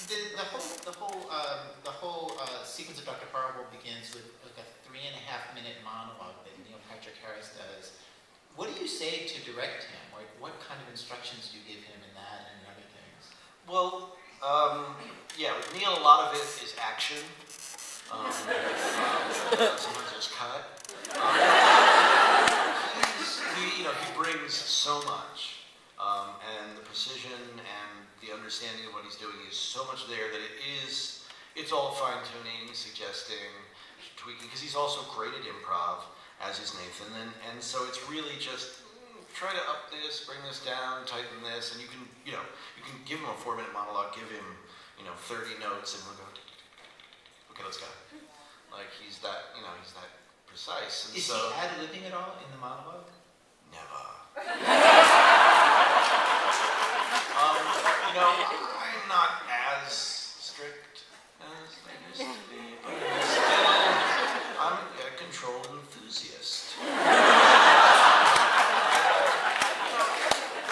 the whole sequence of Dr. Horrible begins with like a 3.5-minute monologue that Neil Patrick Harris does. What do you say to direct him? Like, what kind of instructions do you give him in that and other things? Well, yeah, with Neil, a lot of it is action. Sometimes there's cut. He brings so much, and the precision and the understanding of what he's doing is so much there that it's all fine-tuning, suggesting, tweaking, because he's also great at improv, as is Nathan, and so it's really just try to up this, bring this down, tighten this, and you can give him a 4-minute monologue, give him 30 notes, and we'll go, okay, let's go. Like he's that precise. And is he ad-libbing at all in the monologue? Never. I'm not as strict as I used to be, but I'm a controlled enthusiast. The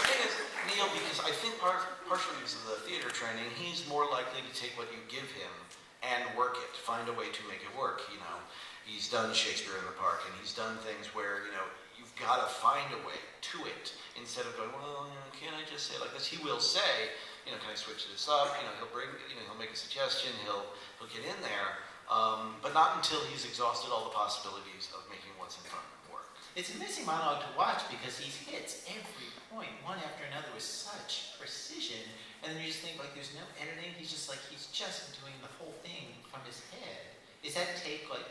thing is, Neil, because I think partially because of the theater training, he's more likely to take what you give him and work it, find a way to make it work. He's done Shakespeare in the Park, and he's done things where, you've got to find a way to it, instead of going, well, can I just say it like this? He will say, can I switch this up? He'll bring, he'll make a suggestion, he'll get in there, but not until he's exhausted all the possibilities of making what's in front of him work. It's an amazing monologue to watch because he hits every point, one after another, with such precision, and then you just think, like, there's no editing, he's just doing the whole thing from his head. Is that take, 50?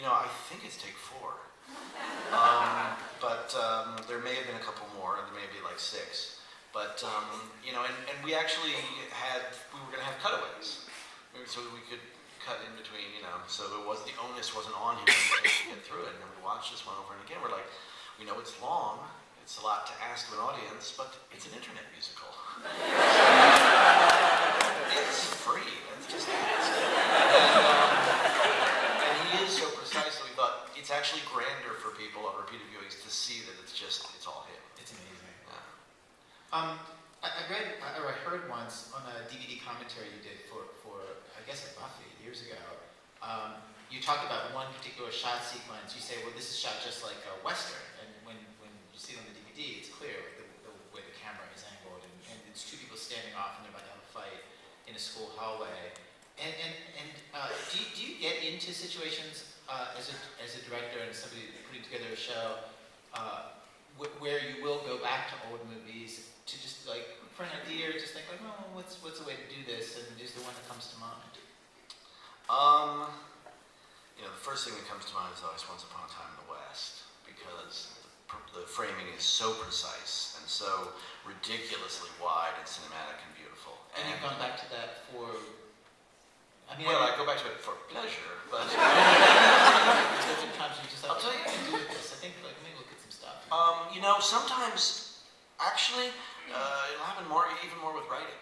I think it's take 4. But there may have been a couple more, there may be 6. But, and we actually we were going to have cutaways. So we could cut in between, so the onus wasn't on him to get through it. And then we watched this one over and again. We're like, we know it's long, it's a lot to ask of an audience, but it's an internet musical. It's free, let's just ask. And he is so precise that we thought it's actually grander for people on repeated viewings to see that it's all him. It's amazing. Yeah. I heard once on a DVD commentary you did for I guess at Buffy years ago, you talked about one particular shot sequence. You say, well, this is shot just like a Western, and when you see it on the DVD, it's clear the way the camera is angled, and it's two people standing off and they're about to have a fight in a school hallway. And do you get into situations as a director and somebody putting together a show where you will go back to old movies to just for an idea, or just think what's a way to do this, and is there one that comes to mind? The first thing that comes to mind is always Once Upon a Time in the West, because the framing is so precise and so ridiculously wide and cinematic and beautiful. And you've gone back to that for... I go back to it for pleasure, but... Sometimes you just I'll tell you. do with this. I think maybe look at some stuff. Sometimes, actually, it'll happen even more with writing.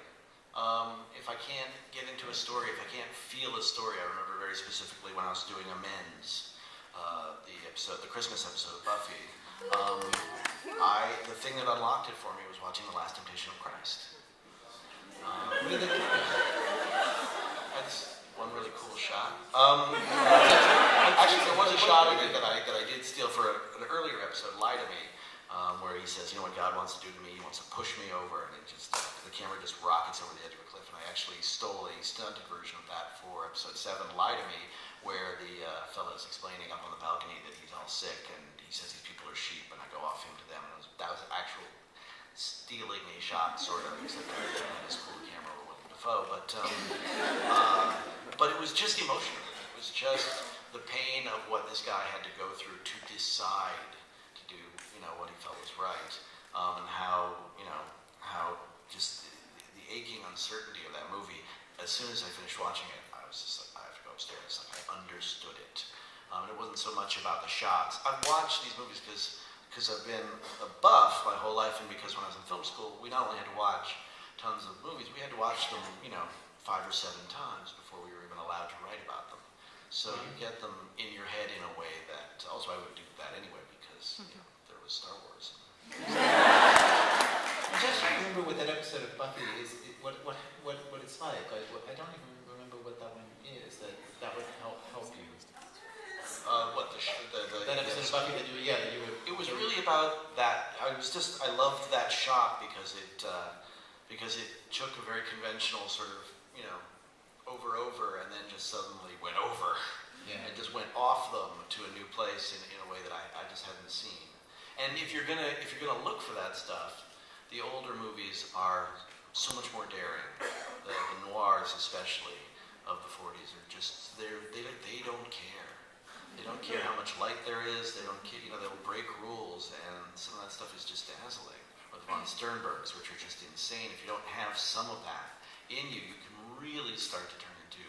If I can't get into a story, if I can't feel a story, I remember very specifically when I was doing Amends, the Christmas episode of Buffy. The thing that unlocked it for me was watching The Last Temptation of Christ. That's one really cool shot. Actually, there was a shot of it that I did steal for an earlier episode, Lie to Me, where he says, what God wants to do to me, he wants to push me over, and the camera just rockets over the edge of a cliff, and I actually stole a stunted version of that for episode 7, Lie to Me, where the fellow is explaining up on the balcony that he's all sick, and he says these people are sheep, and I go off him to them, and that was actual stealing a shot, sort of, except I didn't have this cool camera with Willem Dafoe, but it was just emotional. It was just the pain of what this guy had to go through to decide to do, what he felt was right, and how just the aching uncertainty of that movie. As soon as I finished watching it, I was just like, I have to go upstairs. I understood it. And it wasn't so much about the shots. I've watched these movies because I've been a buff my whole life, and because when I was in film school, we not only had to watch tons of movies, we had to watch them, 5 or 7 times before we were even allowed to write about them. So you get them in your head in a way that, also I would do that anyway, because there was Star Wars. I'm just trying to remember what that episode of Buffy is, what it's like. I don't even remember what that one is. That would help you. That episode of Buffy that you would. It was really about that. I loved that shot because it took a very conventional sort of, over, and then just suddenly went over. Yeah. And just went off them to a new place in a way that I just hadn't seen. And if you're gonna look for that stuff, the older movies are so much more daring. The noirs, especially of the 40s, are just they don't care. They don't care how much light there is. They don't care. They'll break rules, and some of that stuff is just dazzling. With von Sternbergs, which are just insane. If you don't have some of that in you, you can really start to turn into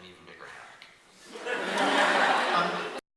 an even bigger hack.